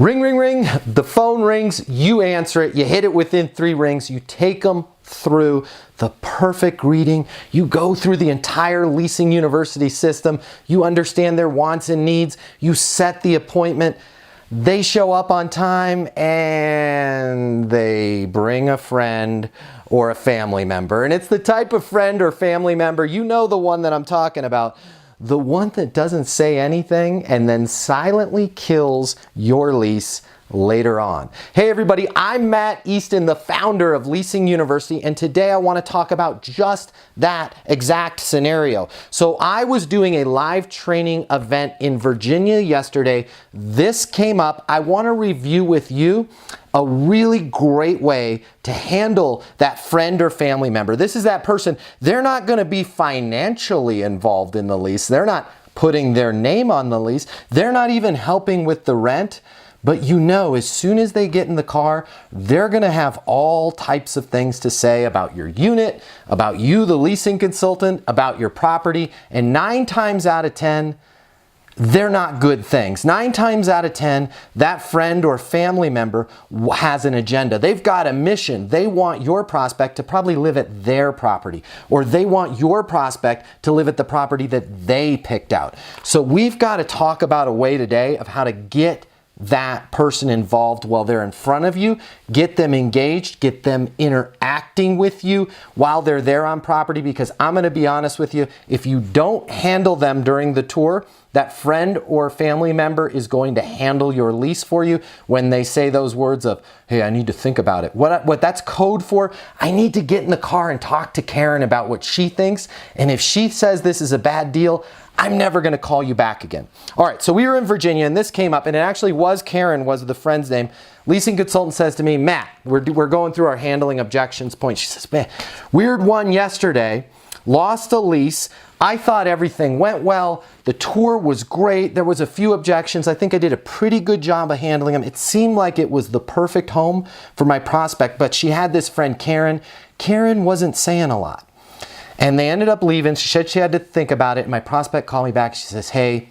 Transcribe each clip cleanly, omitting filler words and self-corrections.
Ring, ring, ring. The phone rings. You answer it. You hit it within 3 rings. You take them through the perfect greeting. You go through the entire Leasing University system. You understand their wants and needs. You set the appointment. They show up on time and they bring a friend or a family member. And it's the type of friend or family member, you know the one that I'm talking about. The one that doesn't say anything and then silently kills your lease later on. Hey everybody, I'm Matt Easton, the founder of Leasing University, and today I want to talk about just that exact scenario. So I was doing a live training event in Virginia yesterday. This came up. I want to review with you a really great way to handle that friend or family member. This is that person, they're not going to be financially involved in the lease. They're not putting their name on the lease. They're not even helping with the rent. But you know, as soon as they get in the car, they're going to have all types of things to say about your unit, about you, the leasing consultant, about your property. And 9 times out of 10, they're not good things. 9 times out of 10, that friend or family member has an agenda. They've got a mission. They want your prospect to probably live at their property, or they want your prospect to live at the property that they picked out. So we've got to talk about a way today of how to get that person involved while they're in front of you, get them engaged, get them interacting with you while they're there on property, because I'm going to be honest with you, if you don't handle them during the tour, that friend or family member is going to handle your lease for you when they say those words of, hey, I need to think about it. What that's code for, I need to get in the car and talk to Karen about what she thinks, and if she says this is a bad deal, I'm never going to call you back again. All right, so we were in Virginia and this came up, and it actually was Karen, was the friend's name. Leasing consultant says to me, Matt, we're going through our handling objections point. She says, man, weird one yesterday, lost a lease. I thought everything went well. The tour was great. There was a few objections. I think I did a pretty good job of handling them. It seemed like it was the perfect home for my prospect, but she had this friend, Karen. Karen wasn't saying a lot. And they ended up leaving. She said she had to think about it. My prospect called me back. She says, hey,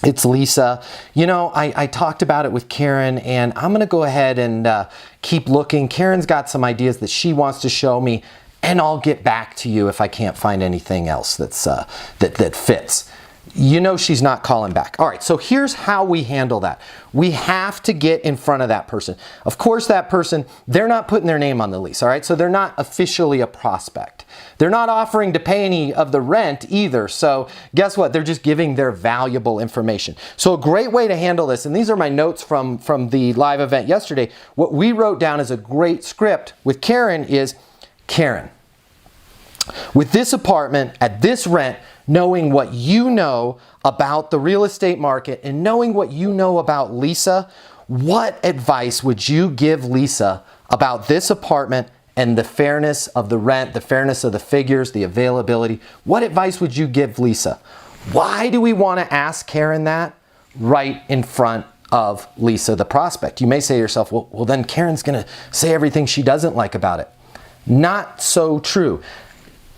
it's Lisa. You know, I talked about it with Karen, and I'm going to go ahead and keep looking. Karen's got some ideas that she wants to show me, and I'll get back to you if I can't find anything else that's that fits. You know she's not calling back. All right, so here's how we handle that. We have to get in front of that person. Of course, that person, they're not putting their name on the lease, all right? So they're not officially a prospect. They're not offering to pay any of the rent either. So guess what? They're just giving their valuable information. So a great way to handle this, and these are my notes from the live event yesterday, what we wrote down as a great script with Karen is, Karen, with this apartment at this rent, knowing what you know about the real estate market and knowing what you know about Lisa, what advice would you give Lisa about this apartment and the fairness of the rent, the fairness of the figures, the availability? What advice would you give Lisa? Why do we want to ask Karen that right in front of Lisa, the prospect? You may say to yourself, well then Karen's going to say everything she doesn't like about it. Not so true.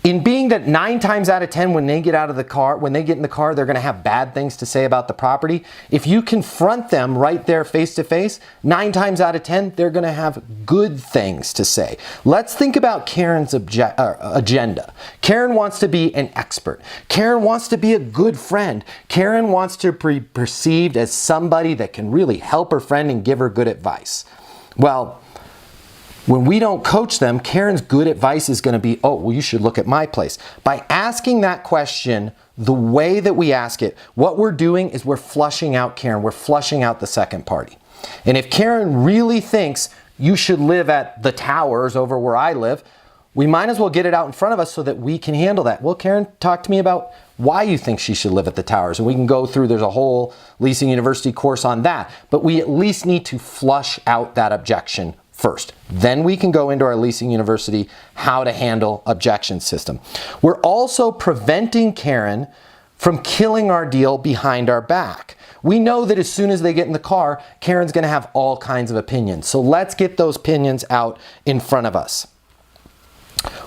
In being that 9 times out of 10 when they get in the car, they're going to have bad things to say about the property. If you confront them right there face to face, 9 times out of 10, they're going to have good things to say. Let's think about Karen's agenda. Karen wants to be an expert. Karen wants to be a good friend. Karen wants to be perceived as somebody that can really help her friend and give her good advice. Well, when we don't coach them, Karen's good advice is going to be, oh, well, you should look at my place. By asking that question the way that we ask it, what we're doing is we're flushing out Karen. We're flushing out the second party. And if Karen really thinks you should live at the towers over where I live, we might as well get it out in front of us so that we can handle that. Well, Karen, talk to me about why you think she should live at the towers. And we can go through, there's a whole Leasing University course on that. But we at least need to flush out that objection first. Then we can go into our Leasing University how to handle objection system. We're also preventing Karen from killing our deal behind our back. We know that as soon as they get in the car, Karen's going to have all kinds of opinions. So let's get those opinions out in front of us.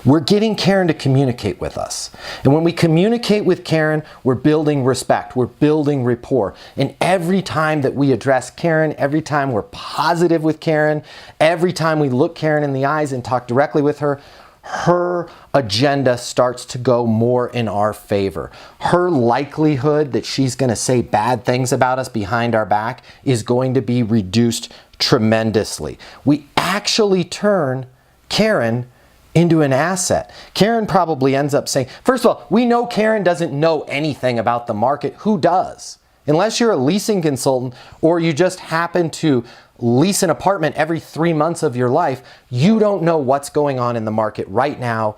We're getting Karen to communicate with us. And when we communicate with Karen, we're building respect, we're building rapport. And every time that we address Karen, every time we're positive with Karen, every time we look Karen in the eyes and talk directly with her, her agenda starts to go more in our favor. Her likelihood that she's going to say bad things about us behind our back is going to be reduced tremendously. We actually turn Karen into an asset. Karen probably ends up saying, first of all, we know Karen doesn't know anything about the market. Who does? Unless you're a leasing consultant or you just happen to lease an apartment every 3 months of your life, you don't know what's going on in the market right now,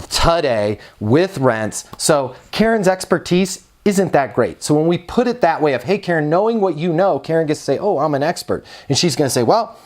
today, with rents. So Karen's expertise isn't that great. So when we put it that way of, hey Karen, knowing what you know, Karen gets to say, oh, I'm an expert. And she's gonna say, well,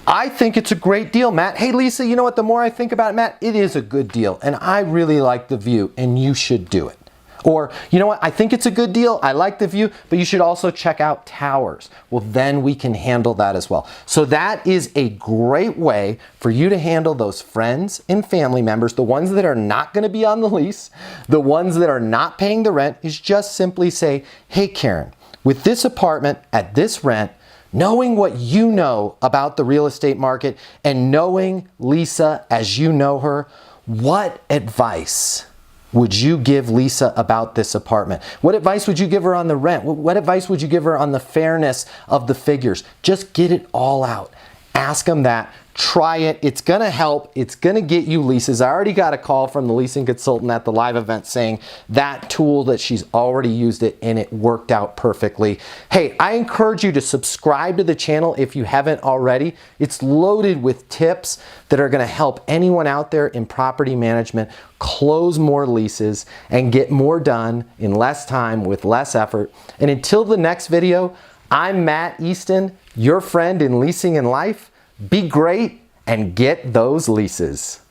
I think it's a great deal, Matt. Hey, Lisa, you know what? The more I think about it, Matt, it is a good deal. And I really like the view, and you should do it. Or, you know what? I think it's a good deal. I like the view, but you should also check out towers. Well, then we can handle that as well. So that is a great way for you to handle those friends and family members, the ones that are not going to be on the lease, the ones that are not paying the rent, is just simply say, hey, Karen, with this apartment at this rent, knowing what you know about the real estate market and knowing Lisa as you know her, what advice would you give Lisa about this apartment? What advice would you give her on the rent? What advice would you give her on the fairness of the figures? Just get it all out. Ask them that. Try it. It's going to help. It's going to get you leases. I already got a call from the leasing consultant at the live event saying that tool that she's already used it and it worked out perfectly. Hey, I encourage you to subscribe to the channel if you haven't already. It's loaded with tips that are going to help anyone out there in property management close more leases and get more done in less time with less effort. And until the next video, I'm Matt Easton, your friend in leasing and life. Be great and get those leases.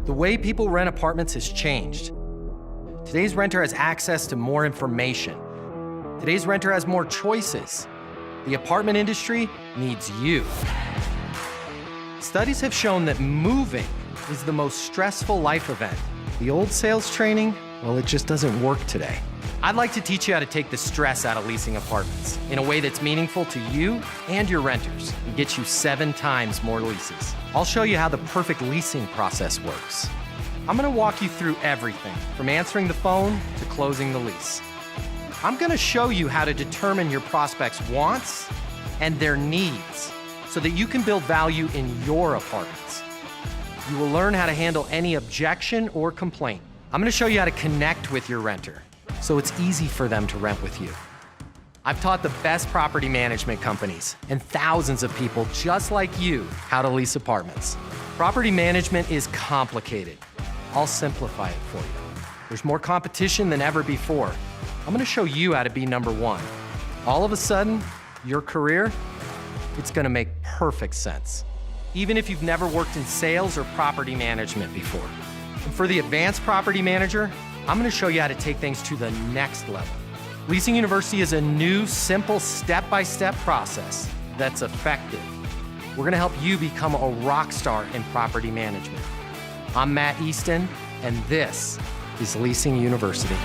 The way people rent apartments has changed. Today's renter has access to more information. Today's renter has more choices. The apartment industry needs you. Studies have shown that moving is the most stressful life event. The old sales training, well, it just doesn't work today. I'd like to teach you how to take the stress out of leasing apartments in a way that's meaningful to you and your renters and get you 7 times more leases. I'll show you how the perfect leasing process works. I'm gonna walk you through everything from answering the phone to closing the lease. I'm gonna show you how to determine your prospects' wants and their needs so that you can build value in your apartments. You will learn how to handle any objection or complaint. I'm gonna show you how to connect with your renter so it's easy for them to rent with you. I've taught the best property management companies and thousands of people just like you how to lease apartments. Property management is complicated. I'll simplify it for you. There's more competition than ever before. I'm gonna show you how to be number one. All of a sudden, your career, it's gonna make perfect sense. Even if you've never worked in sales or property management before. And for the advanced property manager, I'm gonna show you how to take things to the next level. Leasing University is a new, simple, step-by-step process that's effective. We're gonna help you become a rock star in property management. I'm Matt Easton, and this is Leasing University.